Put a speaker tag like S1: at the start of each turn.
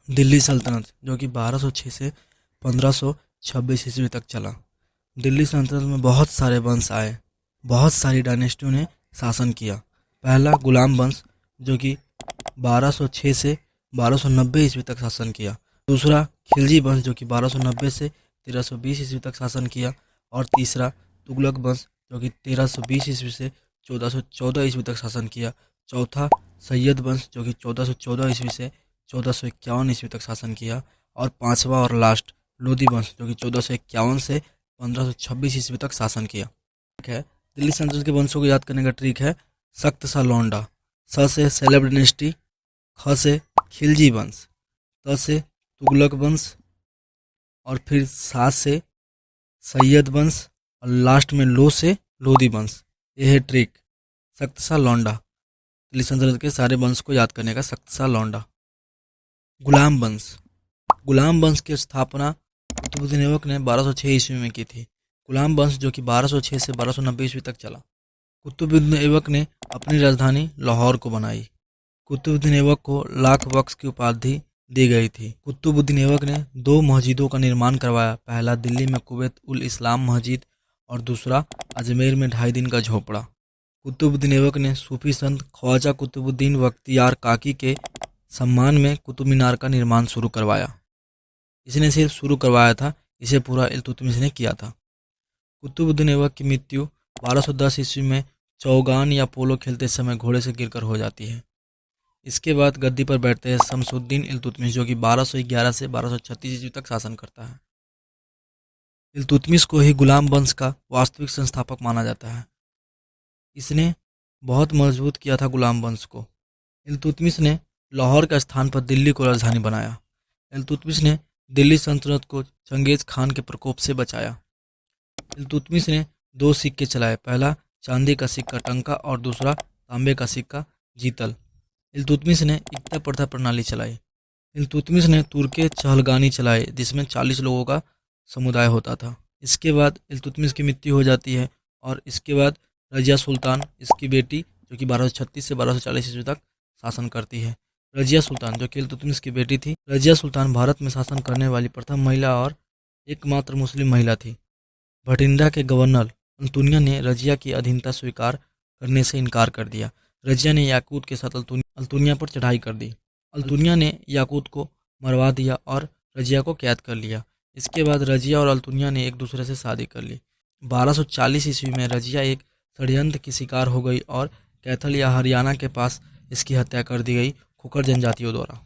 S1: दिल्ली सल्तनत जो कि 1206 से 1526 ईस्वी तक चला। दिल्ली सल्तनत में बहुत सारे वंश आए, बहुत सारी डायनेस्टियों ने शासन किया। पहला गुलाम वंश जो कि 1206 से 1290 ईस्वी तक शासन किया। दूसरा खिलजी वंश जो कि 1290 से 1320 ईस्वी तक शासन किया। और तीसरा तुगलक वंश जो कि 1320 ईस्वी से 1414 ईस्वी तक शासन किया। चौथा सैयद वंश जो कि 1414 ईस्वी से 1451 ईस्वी तक शासन किया। और पांचवा और लास्ट लोधी वंश जो कि 1451 से 1526 ईस्वी तक शासन किया। ठीक है, दिल्ली सल्तनत के वंशों को याद करने का ट्रिक है सख्त सा लौंडा, स से सेलेब डायनेस्टी, ख से खिलजी वंश, त से तुगलक वंश, और फिर सा से सैयद वंश, और लास्ट में लो से लोधी वंश। यह है ट्रिक, सख्त सा लौंडा। दिल्ली सल्तनत के सारे वंश को याद करने का सख्त सा लौंडा। गुलाम वंश, गुलाम वंश की स्थापना कुतुबुद्दीन ऐबक ने 1206 ईस्वी में की थी। गुलाम वंश जो कि 1206 से 1290 ईस्वी तक चला। कुतुबुद्दीन ऐबक ने अपनी राजधानी लाहौर को बनाई। कुतुबुद्दीन ऐबक को लाख बख्श की उपाधि दी गई थी। कुतुबुद्दीन ऐबक ने 2 मस्जिदों का निर्माण करवाया। पहला दिल्ली में कुवैत उल इस्लाम मस्जिद और दूसरा अजमेर में 2.5 दिन का झोपड़ा। कुतुबुद्दीन ऐबक ने सूफी संत ख्वाजा कुतुबुद्दीन बख्तियार काकी के सम्मान में कुतुब मीनार का निर्माण शुरू करवाया। इसने सिर्फ शुरू करवाया था, इसे पूरा इल्तुतमिश ने किया था। कुतुबुद्दीन ऐबक की मृत्यु 1210 ईस्वी में चौगान या पोलो खेलते समय घोड़े से गिरकर हो जाती है। इसके बाद गद्दी पर बैठते हैं शमसुद्दीन इल्तुतमिश जो कि 1211 से 1236 ईस्वी तक शासन करता है। इल्तुतमिश को ही गुलाम वंश का वास्तविक संस्थापक माना जाता है। इसने बहुत मजबूत किया था गुलाम वंश को। इल्तुतमिश ने लाहौर के स्थान पर दिल्ली को राजधानी बनाया। इल्तुतमिश ने दिल्ली सल्तनत को चंगेज खान के प्रकोप से बचाया। इल्तुतमिश ने 2 सिक्के चलाए, पहला चांदी का सिक्का टंका और दूसरा तांबे का सिक्का जीतल। इल्तुतमिश ने इक्ता प्रथा प्रणाली चलाई। इल्तुतमिश ने तुर्के चहलगानी चलाए जिसमें 40 लोगों का समुदाय होता था। इसके बाद इल्तुतमिश की मृत्यु हो जाती है और इसके बाद रजिया सुल्तान इसकी बेटी जो कि 1236 से 1240 ईस्वी तक शासन करती है। रजिया सुल्तान जो कि इल्तुतमिश की बेटी थी। रजिया सुल्तान भारत में शासन करने वाली प्रथम महिला और एकमात्र मुस्लिम महिला थी। भटिंडा के गवर्नर अल्तुनिया ने रजिया की अधीनता स्वीकार करने से इनकार कर दिया। रजिया ने याकूत के साथ अल्तुनिया पर चढ़ाई कर दी। अल्तुनिया ने याकूत को मरवा दिया और रजिया को कैद कर लिया। इसके बाद रजिया और अल्तुनिया ने एक दूसरे से शादी कर ली। 1240 ईस्वी में रजिया एक षड्यंत्र की शिकार हो गई और कैथल या हरियाणा के पास इसकी हत्या कर दी गई खुकर जनजातियों द्वारा।